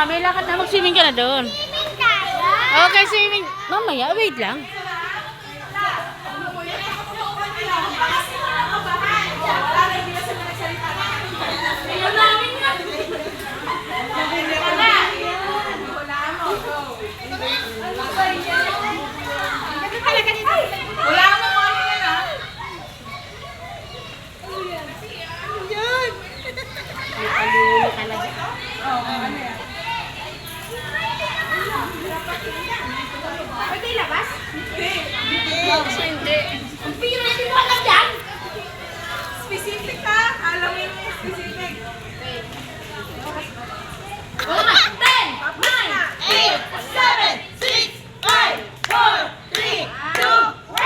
na, may lakad na. Mag-swimming ka na doon. Swimming tayo. Okay, swimming. Mamaya, wait lang. Wala ka na mga yan, ha? Yan! Nakalulu talaga. Oo, ano yan? Pwede ilabas? Hindi. Hindi. Ang pira, hindi mo alam yan. Specific ka. Alam mo yung specific. Oo nga. 10, 9, 8, 7, 6, 5, 4, 3, 2, 1!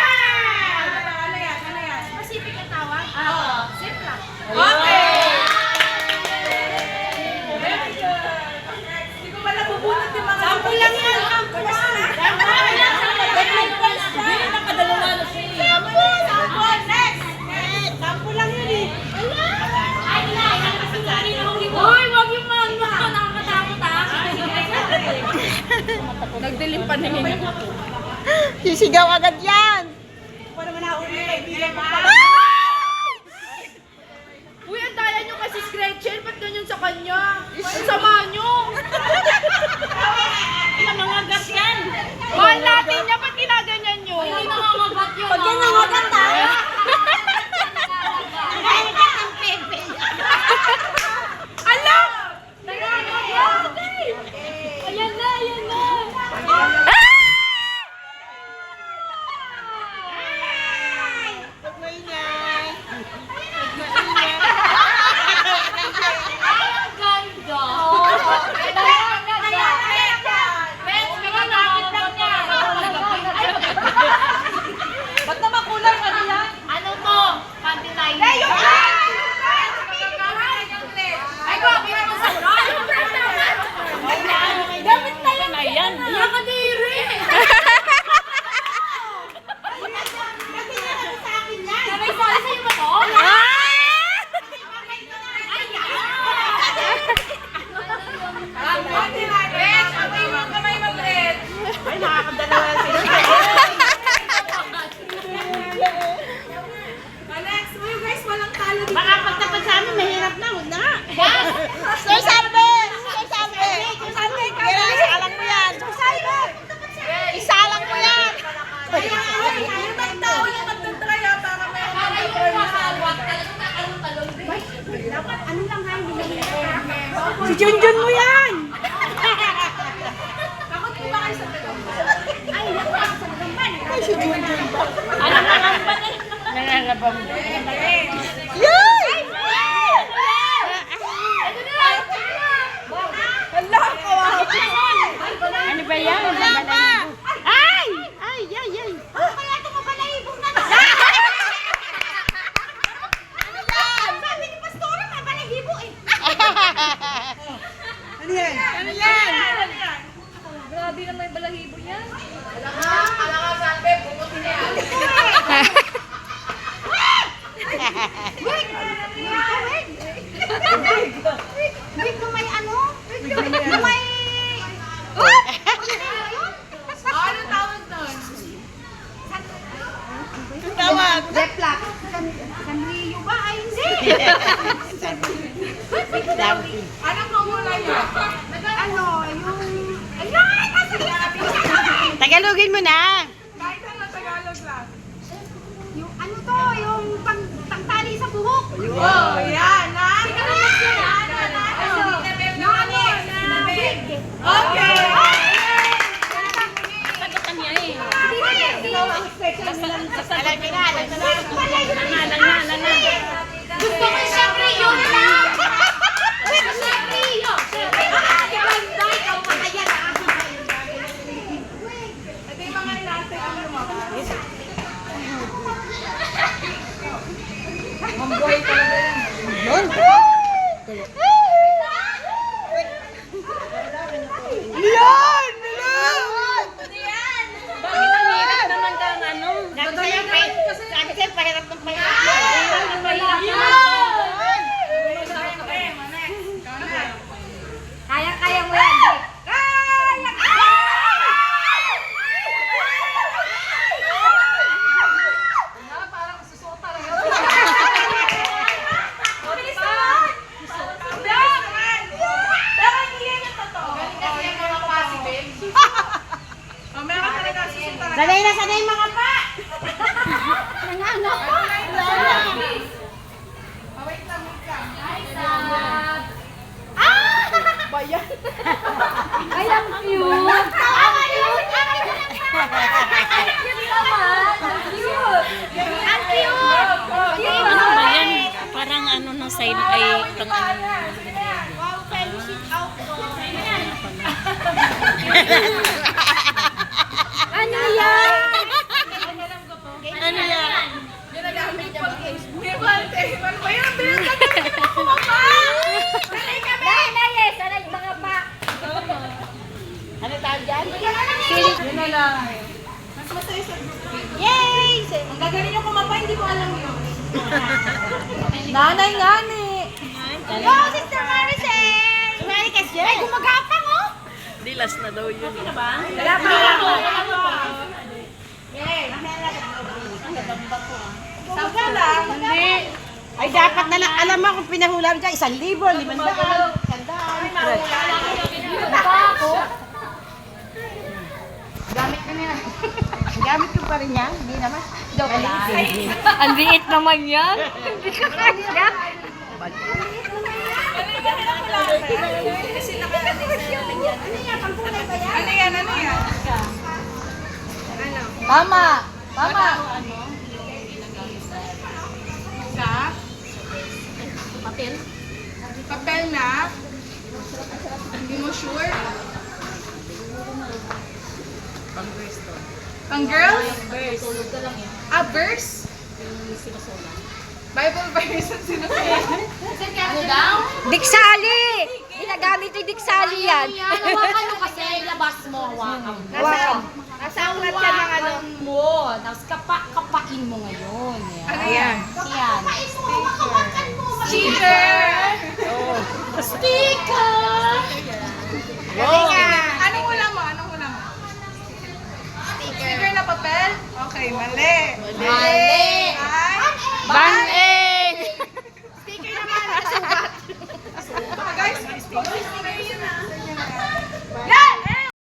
Ano yan? Ano yan? Pacific ang tawag? Oo. Safe lang. Okay! Very good. Hindi ko pala bubunot yung mga... Sample lang yan. Sample lang. Sample lang. Hindi, nakadalawa na siya eh. Sample! Sample! Next! Next! Sample lang yun eh. Ay, nakakasagari na akong hibo. Uy, wag yung mga nakakatakot ah. Nagdilim pa naman. Sisigaw agad yan! Ako naman nahuli yung kaibigan ko pa. Uy, ang daya nyo kasi Gretchen. Ba't ganyan sa kanya? Ang sama nyo. Nangangagat yan. Mahal natin niya. Ba't ginaganyan nyo? Hindi nangangagat yun. Pag yan ang maganda. Alam! Ayan na, ayan na. Huwag maingay. Ang ganda. Ba't naman kulay ka niya? Ano to? Panty line. Hey, yung Ay, ko, kaya mo sa Gamit na yun. Ayan. Nakadiri. Sabay sali sa'yo ba to? Red, abay mo ang kamay mo, Red. Ay, nakakadalawa na sila. Alex, uy guys, walang talo dito. Baka pagtapat sa amin, mahirap na. Huwag na nga. Sir Sambe! Sir Sambe! Isalang mo yan! Isalang mo yan! Yung tao yung magtutry ha, para may Si Junjun mo yan! Takot po ba kayo sa tulong? Ay, si Junjun ba? Nangangabang. Yay! Hala, kawawa. Ano ba yan? Wala pa! Ay! Ay, ay, ay. Kaya ito mabalahibong na. Sabi ni Pastora, mabalahibo eh. Ano yan? Ano yan? Ano yan? Grabe naman yung balahibo yan. Wait, may ano? May... Ano tawag doon? Tawag! Reflux. Sanrio ba? Ay, hindi. Anong pangulay niya? Ano, yung... Ayan! Nasa sinabi niya. Tagalogin mo na! Kahit ano, Tagalog lang. Yung ano to, yung pangtali sa buhok. Oh, yan, ha? Okay! Sagutan niya eh. Alam niyo na, alam niyo na. Gusto ko siyempre yun lang. Siyempre yun. Ganda, ikaw makaya na. Ito yung mga nasa yung lumabas. Mamboy talaga yan. Yun! Yan! Bakit ang hirap naman ka ng ano? Sabi sa'yo, pahirap ng pahirap. Kaya-kaya mo yan. ng sign ay pang ano. Wow, fellowship outdoor. Ano yan? Ano yan? Ginagamit niya ba? May bante. Ano ba yun? Binagdagan mo ako mama! Sanay kami! Yes, ano yung mga pa? Ano tawag dyan? Yun na lang. Mas masaya sa Yay! Ang gagaling niyo kumapa, hindi ko alam yun. Nanay nga ni. Go, Sister Maricel! Sumali ka siya. Ay, gumagapang oh! Di, last na daw yun. Wala pa. Sampa lang. Hindi. Ay, dapat na lang. Alam mo kung pinahula mo dyan, 1,000, 500. Gamit ko niya. Gamit ko pa rin yan. Hindi naman. Joke lang. Ang liit naman yan. Hindi ka kaya. Ano yan? Ano yan? Tama. Tama. Sa? Papel? Papel na? Hindi mo sure? Pang girls? A verse? Bible verse ang sinusunod. Ano daw? Diksali! Ginagamit yung diksali yan. Hawakan mo kasi, labas mo, hawakan mo. Nasa ulat yan ng ano. Hawakan mo. Tapos kapain mo ngayon. Yan. Ano yan? Yan. Cheater! Sticker! Anong hula mo? Anong hula mo? Sticker na papel? Okay, mali. Mali!